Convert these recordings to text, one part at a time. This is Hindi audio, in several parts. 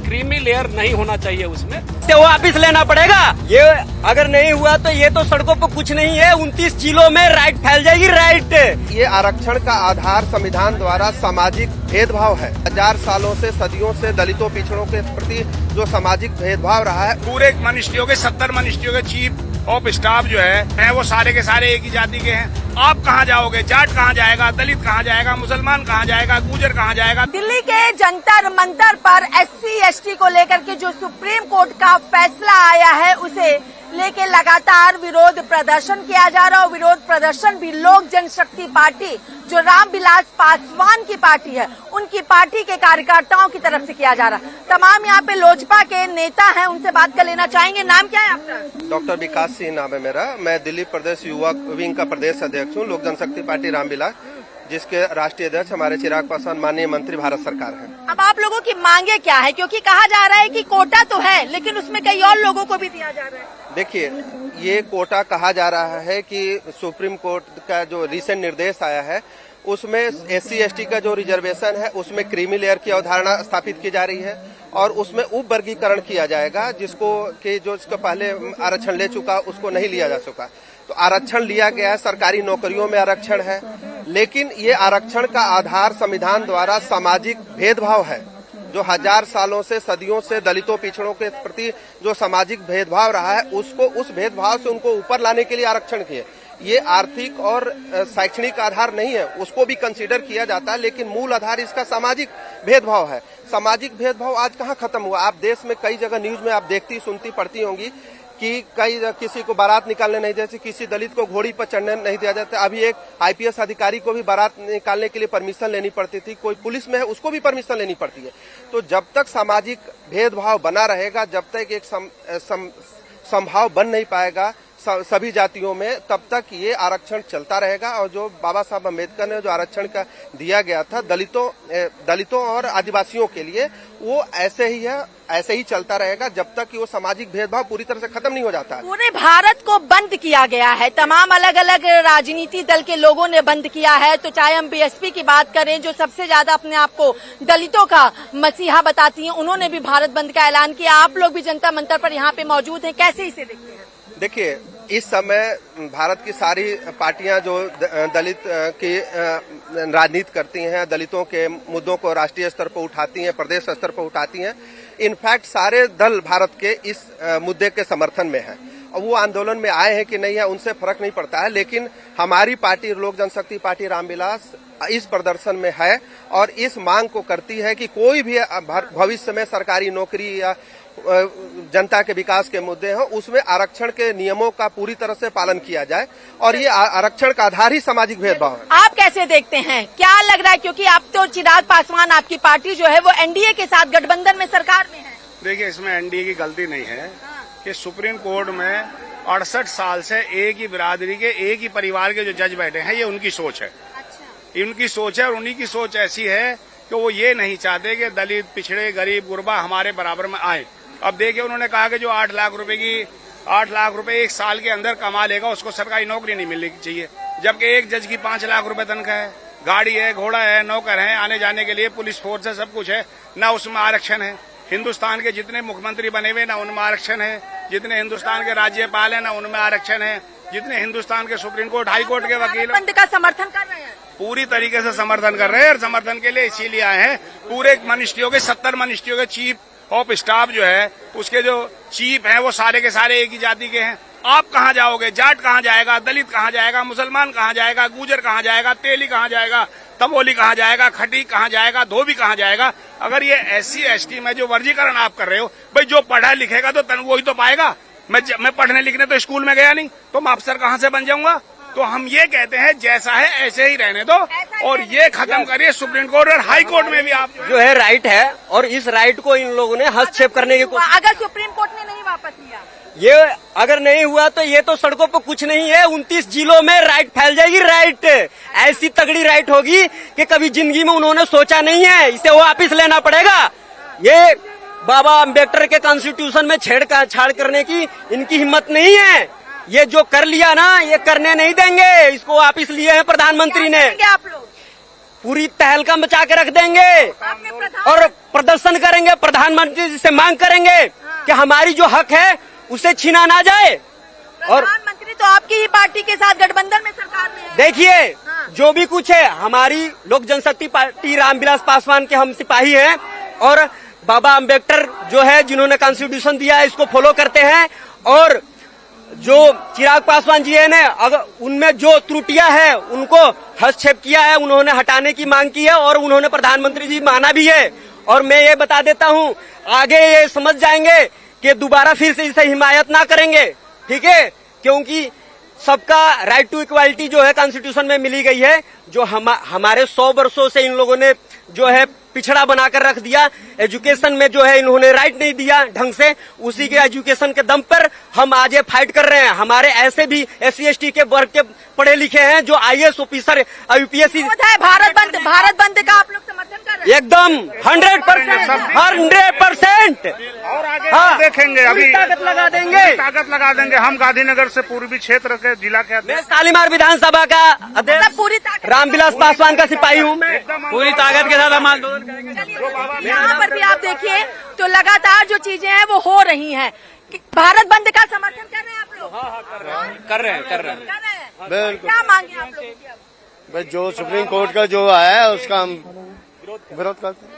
क्रीमी लेयर नहीं होना चाहिए उसमें। से वो वापिस लेना पड़ेगा। ये अगर नहीं हुआ तो ये तो सड़कों पर कुछ नहीं है, 29 जिलों में राइट फैल जाएगी। राइट, ये आरक्षण का आधार संविधान द्वारा सामाजिक भेदभाव है। 1000 सालों से, सदियों से दलितों पिछड़ों के प्रति जो सामाजिक भेदभाव रहा है, पूरे मनिस्ट्रियों के 70 मनिस्ट्रियों के चीफ ऑफ स्टाफ जो है वो सारे के सारे एक ही जाति के हैं। आप कहाँ जाओगे? जाट कहाँ जाएगा? दलित कहाँ जाएगा? मुसलमान कहाँ जाएगा? गुजर कहाँ जाएगा? दिल्ली के जंतर मंतर पर SC/ST को लेकर के जो सुप्रीम कोर्ट का फैसला आया है, उसे लेके लगातार विरोध प्रदर्शन किया जा रहा है। और विरोध प्रदर्शन भी लोक जनशक्ति पार्टी, जो रामविलास पासवान की पार्टी है, उनकी पार्टी के कार्यकर्ताओं की तरफ से किया जा रहा है। तमाम यहाँ पे लोजपा के नेता हैं, उनसे बात कर लेना चाहेंगे। नाम क्या है आपका? डॉक्टर विकास सिंह नाम है मेरा। मैं दिल्ली प्रदेश युवा विंग का प्रदेश अध्यक्ष हूँ, लोक जनशक्ति पार्टी रामविलास, जिसके राष्ट्रीय अध्यक्ष हमारे चिराग पासवान माननीय मंत्री भारत सरकार है। अब आप लोगों की मांगे क्या है? क्योंकि कहा जा रहा है कि कोटा तो है, लेकिन उसमें कई और लोगों को भी दिया जा रहा है। देखिए, ये कोटा कहा जा रहा है कि सुप्रीम कोर्ट का जो रिसेंट निर्देश आया है, उसमें SC/ST का जो रिजर्वेशन है, उसमें क्रीमी लेयर की अवधारणा स्थापित की जा रही है और उसमें उप वर्गीकरण किया जाएगा, जिसको कि जो इसका पहले आरक्षण ले चुका उसको नहीं लिया जा सका। तो आरक्षण लिया गया है, सरकारी नौकरियों में आरक्षण है, लेकिन ये आरक्षण का आधार संविधान द्वारा सामाजिक भेदभाव है। जो 1000 सालों से, सदियों से दलितों पिछड़ों के प्रति जो सामाजिक भेदभाव रहा है, उसको, उस भेदभाव से उनको ऊपर लाने के लिए आरक्षण किए। ये आर्थिक और शैक्षणिक आधार नहीं है, उसको भी कंसीडर किया जाता है, लेकिन मूल आधार इसका सामाजिक भेदभाव है। सामाजिक भेदभाव आज कहाँ खत्म हुआ? आप देश में कई जगह न्यूज में आप देखती, सुनती, पढ़ती होंगी कि किसी को बारात निकालने नहीं देते, किसी दलित को घोड़ी पर चढ़ने नहीं दिया जाता। अभी एक IPS अधिकारी को भी बारात निकालने के लिए परमिशन लेनी पड़ती थी, कोई पुलिस में है उसको भी परमिशन लेनी पड़ती है। तो जब तक सामाजिक भेदभाव बना रहेगा, जब तक एक संभाव बन नहीं पाएगा सभी जातियों में, तब तक ये आरक्षण चलता रहेगा। और जो बाबा साहब अम्बेडकर ने जो आरक्षण का दिया गया था दलितों और आदिवासियों के लिए, वो ऐसे ही है, ऐसे ही चलता रहेगा जब तक कि वो सामाजिक भेदभाव पूरी तरह से खत्म नहीं हो जाता है। पूरे भारत को बंद किया गया है, तमाम अलग अलग राजनीति दल के लोगों ने बंद किया है। तो चाहे हम BSP की बात करें, जो सबसे ज्यादा अपने आप को दलितों का मसीहा बताती हैं, उन्होंने भी भारत बंद का ऐलान किया। आप लोग भी जनता मंतर पर यहाँ पे मौजूद हैं, कैसे इसे देखते हैं? देखिए, इस समय भारत की सारी पार्टियां जो दलित की राजनीति करती हैं, दलितों के मुद्दों को राष्ट्रीय स्तर पर उठाती हैं, प्रदेश स्तर पर उठाती हैं, इनफैक्ट सारे दल भारत के इस मुद्दे के समर्थन में हैं। और वो आंदोलन में आए हैं कि नहीं है, उनसे फर्क नहीं पड़ता है। लेकिन हमारी पार्टी, लोक जनशक्ति पार्टी रामविलास, इस प्रदर्शन में है और इस मांग को करती है कि कोई भी भविष्य में सरकारी नौकरी या जनता के विकास के मुद्दे हों, उसमें आरक्षण के नियमों का पूरी तरह से पालन किया जाए। और ये आरक्षण का आधार ही सामाजिक भेदभाव है। आप कैसे देखते हैं? क्या लग रहा है? क्योंकि आप तो चिराग पासवान, आपकी पार्टी जो है वो NDA के साथ गठबंधन में सरकार में है। देखिए, इसमें NDA की गलती नहीं है कि सुप्रीम कोर्ट में 68 साल से एक ही बिरादरी के, एक ही परिवार के जो जज बैठे हैं, ये उनकी सोच है। उनकी सोच है और उन्हीं की सोच ऐसी है कि वो ये नहीं चाहते कि दलित, पिछड़े, गरीब, गुरबा हमारे बराबर में आए। अब देखिए, उन्होंने कहा कि जो 8 लाख रुपए एक साल के अंदर कमा लेगा, उसको सरकारी नौकरी नहीं मिलनी चाहिए। जबकि एक जज की 5 लाख रुपए तनख्वाह है, गाड़ी है, घोड़ा है, नौकर है, आने जाने के लिए पुलिस फोर्स है, सब कुछ है, ना उसमें आरक्षण है। हिंदुस्तान के जितने मुख्यमंत्री बने हुए, ना उनमें आरक्षण है। जितने हिंदुस्तान के राज्यपाल है, ना उनमें आरक्षण है। जितने हिंदुस्तान के सुप्रीम कोर्ट, हाई कोर्ट के वकील बंद का समर्थन कर रहे हैं, पूरी तरीके से समर्थन कर रहे हैं। और समर्थन के लिए इसीलिए आए हैं, पूरे मनिस्ट्रियों के 70 मनिस्ट्रियों के चीफ ऑफ स्टाफ जो है, उसके जो चीफ हैं वो सारे के सारे एक ही जाति के हैं। आप कहाँ जाओगे? जाट कहाँ जाएगा? दलित कहाँ जाएगा? मुसलमान कहाँ जाएगा? गुजर कहाँ जाएगा? तेली कहाँ जाएगा? तमोली कहाँ जाएगा? खटी कहाँ जाएगा? धोबी कहाँ जाएगा? अगर ये SC/ST में जो वर्गीकरण आप कर रहे हो, भाई जो पढ़ा लिखेगा तो वही तो पाएगा। मैं पढ़ने लिखने तो स्कूल में गया नहीं, तो मैं अफसर कहाँ से बन जाऊंगा? तो हम ये कहते हैं, जैसा है ऐसे ही रहने दो और ये खत्म करिए। सुप्रीम कोर्ट और हाई कोर्ट में भी आप जो है राइट है, और इस राइट को इन लोगों ने हस्तक्षेप करने की कोशिश। अगर सुप्रीम कोर्ट ने नहीं वापस लिया, ये अगर नहीं हुआ तो ये तो सड़कों पर कुछ नहीं है, 29 जिलों में राइट फैल जाएगी। राइट, ऐसी तगड़ी राइट होगी कि कभी जिंदगी में उन्होंने सोचा नहीं है। इसे वापिस लेना पड़ेगा। ये बाबा अम्बेडकर के कॉन्स्टिट्यूशन में छेड़छाड़ करने की इनकी हिम्मत नहीं है। ये जो कर लिया ना, ये करने नहीं देंगे। इसको वापिस लिए हैं प्रधानमंत्री ने। आप लोग पूरी तहलका मचा के रख देंगे और प्रदर्शन करेंगे। प्रधानमंत्री जी से मांग करेंगे कि हमारी जो हक है उसे छीना ना जाए। और प्रधानमंत्री तो आपकी ही पार्टी के साथ गठबंधन में सरकार में है। देखिए जो भी कुछ है, हमारी लोक जनशक्ति पार्टी रामविलास पासवान के हम सिपाही हैं और बाबा अम्बेडकर जो है जिन्होंने कॉन्स्टिट्यूशन दिया है इसको फॉलो करते हैं। और जो चिराग पासवान जी है ने अगर उनमें जो त्रुटियां है उनको हस्तक्षेप किया है, उन्होंने हटाने की मांग की है और उन्होंने प्रधानमंत्री जी माना भी है। और मैं ये बता देता हूँ आगे ये समझ जाएंगे कि दोबारा फिर से इसे हिमायत ना करेंगे, ठीक है, क्योंकि सबका राइट टू इक्वालिटी जो है कॉन्स्टिट्यूशन में मिली गई है। जो हमारे 100 वर्षों से इन लोगों ने जो है पिछड़ा बनाकर रख दिया, एजुकेशन में जो है इन्होंने राइट नहीं दिया ढंग से, उसी के एजुकेशन के दम पर हम आज ये फाइट कर रहे हैं। हमारे ऐसे भी SC/ST के वर्ग के पढ़े लिखे हैं जो IAS ऑफिसर UPSC। भारत बंद का आप लोग समर्थन कर रहे हैं? एकदम 100% और आगे हाँ, देखेंगे, अभी ताकत लगा देंगे। हम गांधीनगर से पूर्वी क्षेत्र के जिला के मैं शालीमार विधानसभा का अध्यक्ष पूरी ताकत रामविलास पासवान का सिपाही हूँ। मैं पूरी ताकत के साथ हम आंदोलन। यहाँ पर भी आप देखिए तो लगातार जो चीजें हैं वो हो रही हैं। भारत बंद का समर्थन कर रहे हैं आप लोग? कर रहे हैं। बिल्कुल। क्या मांगे आप लोग? बस जो सुप्रीम कोर्ट का जो आया है उसका हम विरोध करते हैं।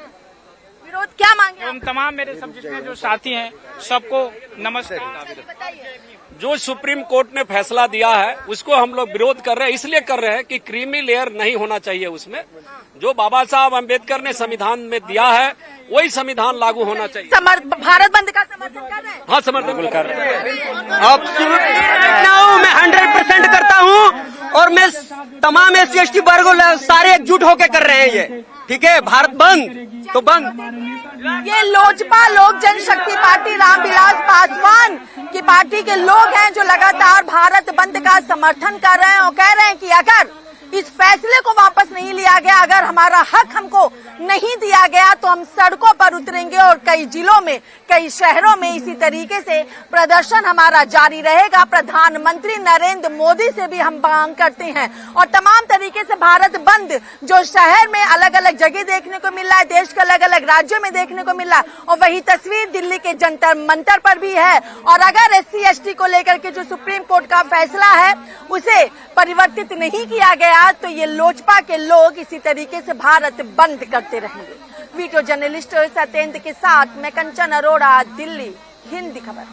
विरोध क्या मांगे? एवं तमाम मेरे सब जितने जो साथी हैं सबको नमस्कार। बताइए। जो सुप्रीम कोर्ट ने फैसला दिया है उसको हम लोग विरोध कर रहे हैं, इसलिए कर रहे हैं कि क्रीमी लेयर नहीं होना चाहिए उसमें। जो बाबा साहब अम्बेडकर ने संविधान में दिया है वही संविधान लागू होना चाहिए। भारत बंद का समर्थन कर रहे हैं? हाँ, समर्थन कर रहे हैं। अब मैं 100% करता हूँ और मैं तमाम SC/ST वर्गों सारे एकजुट होकर कर रहे हैं ये, ठीक है। भारत बंद तो बंद। ये लोजपा लोक जनशक्ति पार्टी रामविलास पासवान की पार्टी के लोग हैं जो लगातार भारत बंद का समर्थन कर रहे हैं और कह रहे हैं कि अगर इस फैसले को वापस नहीं लिया गया, अगर हमारा हक हमको नहीं दिया गया तो हम सड़कों पर उतरेंगे और कई जिलों में, कई शहरों में इसी तरीके से प्रदर्शन हमारा जारी रहेगा। प्रधानमंत्री नरेंद्र मोदी से भी हम मांग करते हैं और तमाम तरीके से भारत बंद जो शहर में अलग अलग जगह देखने को मिल रहा है, देश के अलग अलग राज्यों में देखने को मिल रहा है और वही तस्वीर दिल्ली के जंतर मंतर पर भी है। और अगर SC/ST को लेकर के जो सुप्रीम कोर्ट का फैसला है उसे परिवर्तित नहीं किया गया तो ये लोजपा के लोग इसी तरीके से भारत बंद करते रहेंगे। वीडियो जर्नलिस्ट सत्येंद्र के साथ मैं कंचन अरोड़ा, दिल्ली, हिंदी खबर।